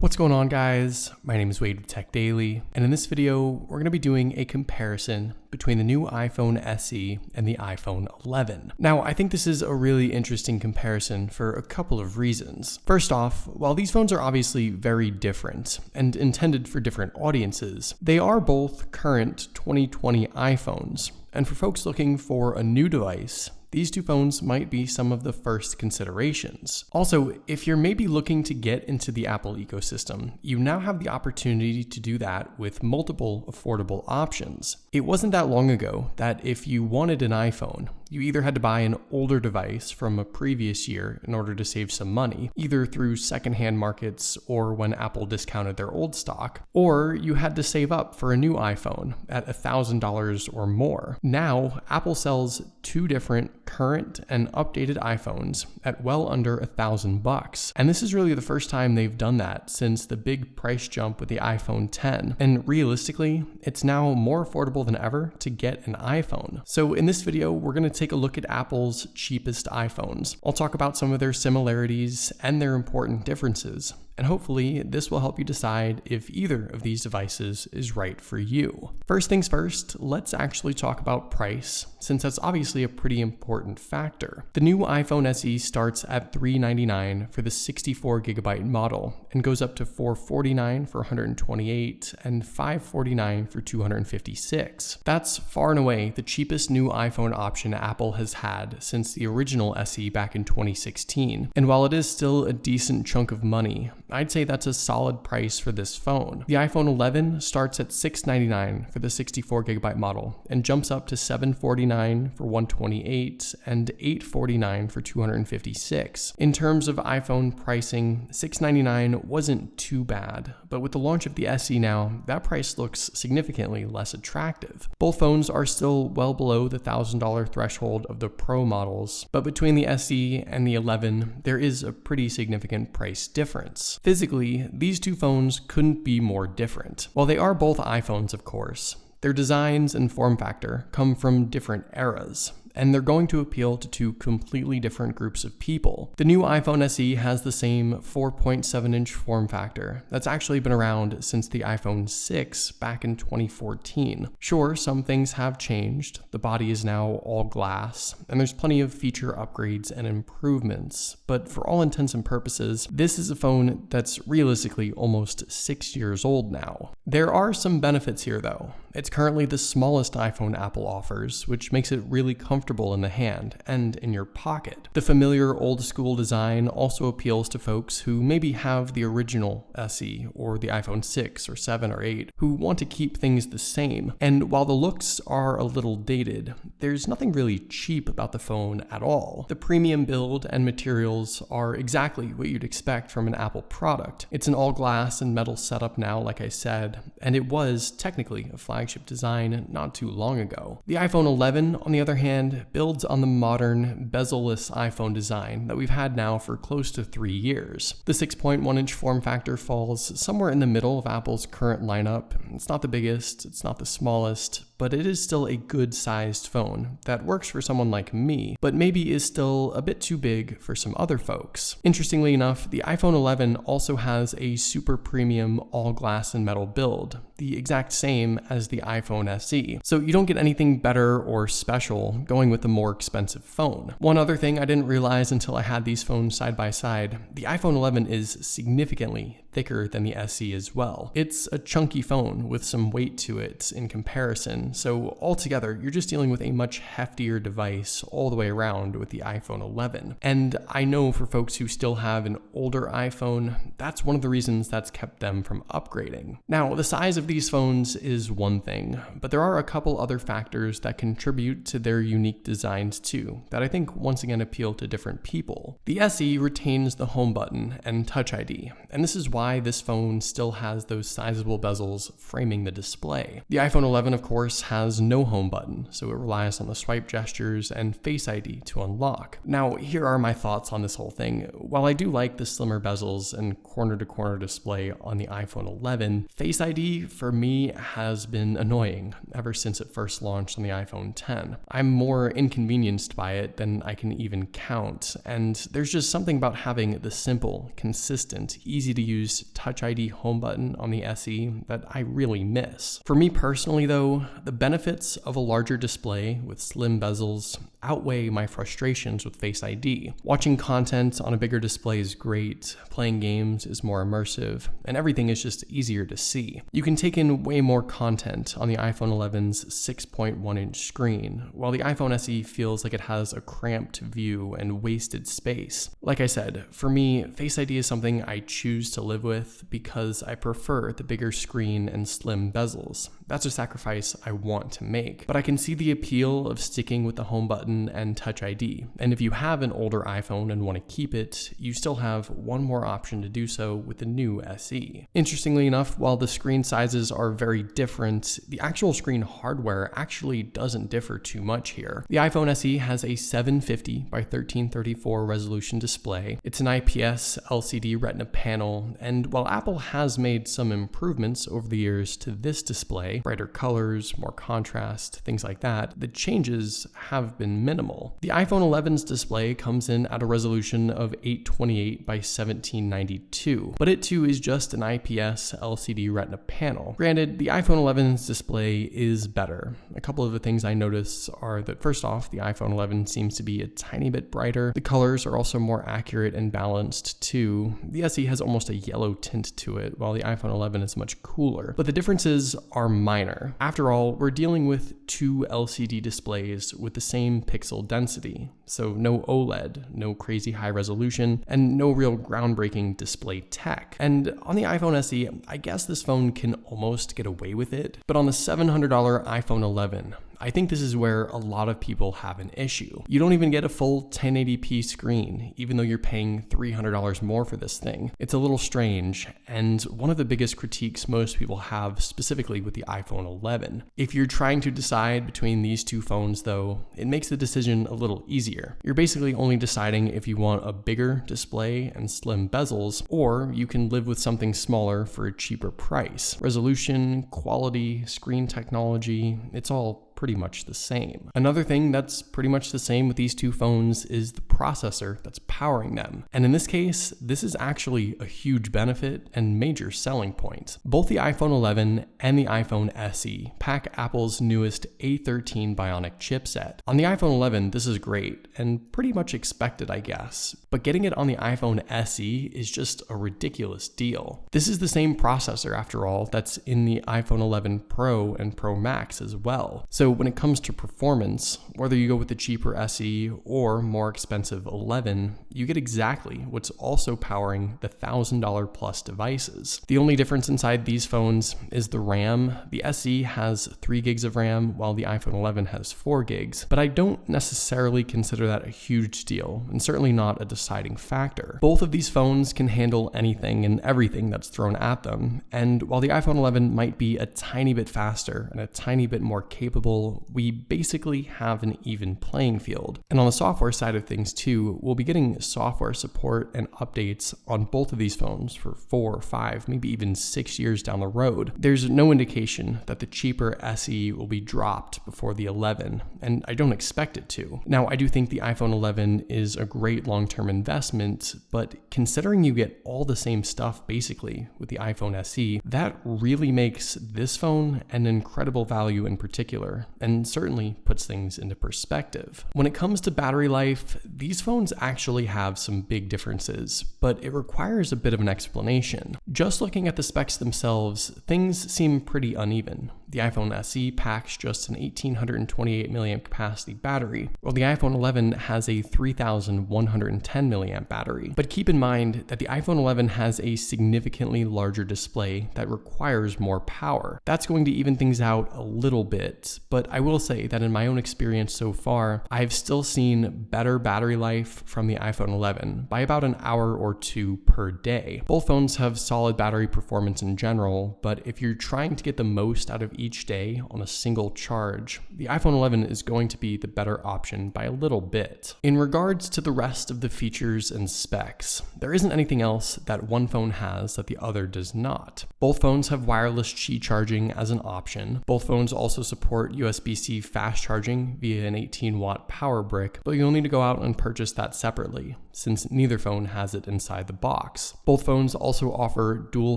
What's going on, guys? My name is Wade with Tech Daily, and in this video, we're going to be doing a comparison between the new iPhone SE and the iPhone 11. Now, I think this is a really interesting comparison for a couple of reasons. First off, while these phones are obviously very different and intended for different audiences, they are both current 2020 iPhones. And for folks looking for a new device, these two phones might be some of the first considerations. Also, if you're maybe looking to get into the Apple ecosystem, you now have the opportunity to do that with multiple affordable options. It wasn't that long ago that if you wanted an iPhone, you either had to buy an older device from a previous year in order to save some money, either through secondhand markets or when Apple discounted their old stock, or you had to save up for a new iPhone at $1,000 or more. Now, Apple sells two different current and updated iPhones at well under $1,000. And this is really the first time they've done that since the big price jump with the iPhone 10. And realistically, it's now more affordable than ever to get an iPhone. So in this video, we're going to take a look at Apple's cheapest iPhones. I'll talk about some of their similarities and their important differences. And hopefully this will help you decide if either of these devices is right for you. First things first, let's actually talk about price, since that's obviously a pretty important factor. The new iPhone SE starts at $399 for the 64GB model and goes up to $449 for 128 and $549 for 256. That's far and away the cheapest new iPhone option Apple has had since the original SE back in 2016. And while it is still a decent chunk of money, I'd say that's a solid price for this phone. The iPhone 11 starts at $699 for the 64GB model and jumps up to $749 for 128 and $849 for 256. In terms of iPhone pricing, $699 wasn't too bad, but with the launch of the SE now, that price looks significantly less attractive. Both phones are still well below the $1,000 threshold of the Pro models, but between the SE and the 11, there is a pretty significant price difference. Physically, these two phones couldn't be more different. While they are both iPhones, of course, their designs and form factor come from different eras, and they're going to appeal to two completely different groups of people. The new iPhone SE has the same 4.7-inch form factor that's actually been around since the iPhone 6 back in 2014. Sure, some things have changed. The body is now all glass, and there's plenty of feature upgrades and improvements, but for all intents and purposes, this is a phone that's realistically almost 6 years old now. There are some benefits here though. It's currently the smallest iPhone Apple offers, which makes it really comfortable in the hand and in your pocket. The familiar old school design also appeals to folks who maybe have the original SE or the iPhone 6 or 7 or 8 who want to keep things the same. And while the looks are a little dated, there's nothing really cheap about the phone at all. The premium build and materials are exactly what you'd expect from an Apple product. It's an all glass and metal setup now, like I said, and it was technically a flagship design not too long ago. The iPhone 11, on the other hand, builds on the modern bezel-less iPhone design that we've had now for close to 3 years. The 6.1-inch form factor falls somewhere in the middle of Apple's current lineup. It's not the biggest, it's not the smallest, but it is still a good-sized phone that works for someone like me, but maybe is still a bit too big for some other folks. Interestingly enough, the iPhone 11 also has a super premium all-glass and metal build, the exact same as the iPhone SE. So you don't get anything better or special going with the more expensive phone. One other thing I didn't realize until I had these phones side by side, the iPhone 11 is significantly thicker than the SE as well. It's a chunky phone with some weight to it in comparison, so altogether you're just dealing with a much heftier device all the way around with the iPhone 11. And I know for folks who still have an older iPhone, that's one of the reasons that's kept them from upgrading. Now, the size of these phones is one thing, but there are a couple other factors that contribute to their unique designs too, that I think once again appeal to different people. The SE retains the home button and Touch ID, and this is why this phone still has those sizable bezels framing the display. The iPhone 11, of course, course, has no home button, so it relies on the swipe gestures and Face ID to unlock. Now, here are my thoughts on this whole thing. While I do like the slimmer bezels and corner-to-corner display on the iPhone 11, Face ID for me has been annoying ever since it first launched on the iPhone 10. I'm more inconvenienced by it than I can even count, and there's just something about having the simple, consistent, easy-to-use Touch ID home button on the SE that I really miss. For me personally though, the benefits of a larger display with slim bezels outweigh my frustrations with Face ID. Watching content on a bigger display is great, playing games is more immersive, and everything is just easier to see. You can take in way more content on the iPhone 11's 6.1-inch screen, while the iPhone SE feels like it has a cramped view and wasted space. Like I said, for me, Face ID is something I choose to live with because I prefer the bigger screen and slim bezels. That's a sacrifice I want to make, but I can see the appeal of sticking with the home button and Touch ID. And if you have an older iPhone and want to keep it, you still have one more option to do so with the new SE. Interestingly enough, while the screen sizes are very different, the actual screen hardware actually doesn't differ too much here. The iPhone SE has a 750 by 1334 resolution display. It's an IPS LCD Retina panel, and while Apple has made some improvements over the years to this display, brighter colors, more contrast, things like that, the changes have been minimal. The iPhone 11's display comes in at a resolution of 828 by 1792, but it too is just an IPS LCD Retina panel. Granted, the iPhone 11's display is better. A couple of the things I notice are that first off, the iPhone 11 seems to be a tiny bit brighter. The colors are also more accurate and balanced too. The SE has almost a yellow tint to it, while the iPhone 11 is much cooler. But the differences are minor. After all, we're dealing with two LCD displays with the same pixel density, so no OLED, no crazy high resolution, and no real groundbreaking display tech. And on the iPhone SE, I guess this phone can almost get away with it, but on the $700 iPhone 11, I think this is where a lot of people have an issue. You don't even get a full 1080p screen, even though you're paying $300 more for this thing. It's a little strange, and one of the biggest critiques most people have specifically with the iPhone 11. If you're trying to decide between these two phones though, it makes the decision a little easier. You're basically only deciding if you want a bigger display and slim bezels, or you can live with something smaller for a cheaper price. Resolution, quality, screen technology, it's all pretty much the same. Another thing that's pretty much the same with these two phones is the processor that's powering them. And in this case, this is actually a huge benefit and major selling point. Both the iPhone 11 and the iPhone SE pack Apple's newest A13 Bionic chipset. On the iPhone 11, this is great and pretty much expected, I guess. But getting it on the iPhone SE is just a ridiculous deal. This is the same processor, after all, that's in the iPhone 11 Pro and Pro Max as well. So when it comes to performance, whether you go with the cheaper SE or more expensive 11, you get exactly what's also powering the $1,000 plus devices. The only difference inside these phones is the RAM. The SE has 3 gigs of RAM, while the iPhone 11 has 4 gigs, but I don't necessarily consider that a huge deal, and certainly not a deciding factor. Both of these phones can handle anything and everything that's thrown at them, and while the iPhone 11 might be a tiny bit faster and a tiny bit more capable, we basically have an even playing field. And on the software side of things too, we'll be getting software support and updates on both of these phones for 4, 5, maybe even 6 years down the road. There's no indication that the cheaper SE will be dropped before the 11, and I don't expect it to. Now, I do think the iPhone 11 is a great long-term investment, but considering you get all the same stuff basically with the iPhone SE, that really makes this phone an incredible value in particular, and certainly puts things into perspective. When it comes to battery life, these phones actually have some big differences, but it requires a bit of an explanation. Just looking at the specs themselves, things seem pretty uneven. The iPhone SE packs just an 1828 mAh capacity battery, while the iPhone 11 has a 3110 mAh battery. But keep in mind that the iPhone 11 has a significantly larger display that requires more power. That's going to even things out a little bit, but I will say that in my own experience so far, I've still seen better battery life from the iPhone 11 by about an hour or 2 per day. Both phones have solid battery performance in general, but if you're trying to get the most out of each day on a single charge, the iPhone 11 is going to be the better option by a little bit. In regards to the rest of the features and specs, there isn't anything else that one phone has that the other does not. Both phones have wireless Qi charging as an option. Both phones also support USB-C fast charging via an 18-watt power brick, but you'll need to go out and purchase that separately, since neither phone has it inside the box. Both phones also offer dual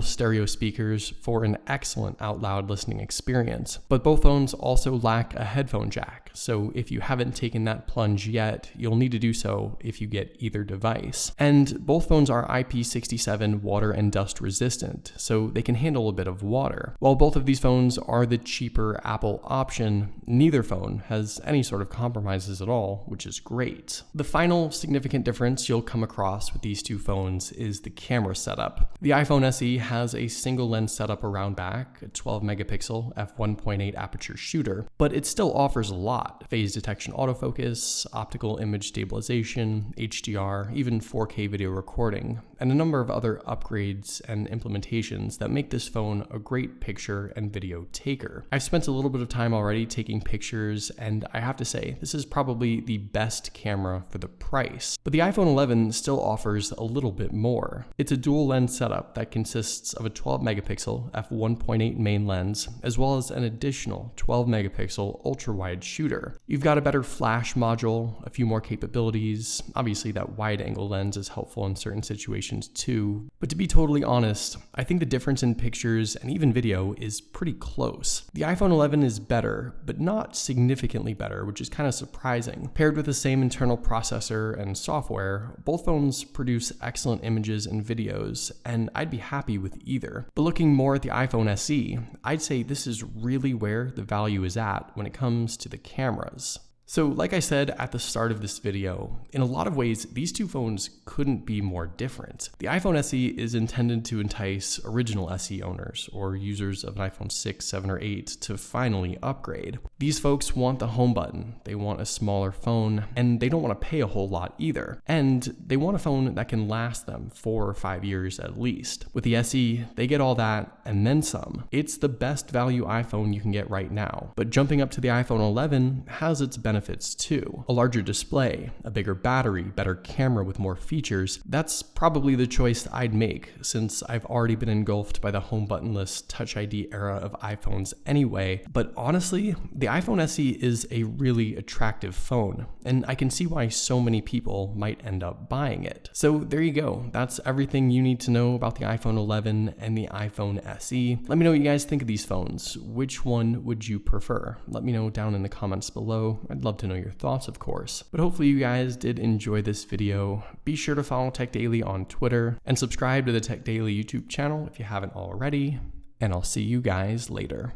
stereo speakers for an excellent out loud listening experience, but both phones also lack a headphone jack, so if you haven't taken that plunge yet, you'll need to do so if you get either device. And both phones are IP67 water and dust resistant, so they can handle a bit of water. While both of these phones are the cheaper Apple option, neither phone has any sort of compromises at all, which is great. The final significant difference you'll come across with these two phones is the camera setup. The iPhone SE has a single lens setup around back, a 12 megapixel f1.8 aperture shooter, but it still offers a lot: phase detection autofocus, optical image stabilization, HDR, even 4K video recording, and a number of other upgrades and implementations that make this phone a great picture and video taker. I've spent a little bit of time already taking pictures, and I have to say, this is probably the best camera for the price. But the iPhone 11 still offers a little bit more. It's a dual lens setup that consists of a 12 megapixel f1.8 main lens, as well as an additional 12 megapixel ultra-wide shooter. You've got a better flash module, a few more capabilities. Obviously, that wide angle lens is helpful in certain situations too. But to be totally honest, I think the difference in pictures and even video is pretty close. The iPhone 11 is better, but not significantly better, which is kind of surprising. Paired with the same internal processor and software, both phones produce excellent images and videos, and I'd be happy with either. But looking more at the iPhone SE, I'd say this is really where the value is at when it comes to the cameras. So like I said at the start of this video, in a lot of ways, these two phones couldn't be more different. The iPhone SE is intended to entice original SE owners or users of an iPhone 6, 7, or 8 to finally upgrade. These folks want the home button, they want a smaller phone, and they don't want to pay a whole lot either. And they want a phone that can last them 4 or 5 years at least. With the SE, they get all that and then some. It's the best value iPhone you can get right now. But jumping up to the iPhone 11 has its benefits too. A larger display, a bigger battery, better camera with more features. That's probably the choice I'd make, since I've already been engulfed by the home buttonless Touch ID era of iPhones anyway. But honestly, the iPhone SE is a really attractive phone, and I can see why so many people might end up buying it. So there you go. That's everything you need to know about the iPhone 11 and the iPhone SE. Let me know what you guys think of these phones. Which one would you prefer? Let me know down in the comments below. I'd love to know your thoughts, of course. But hopefully you guys did enjoy this video. Be sure to follow Tech Daily on Twitter and subscribe to the Tech Daily YouTube channel if you haven't already, and I'll see you guys later.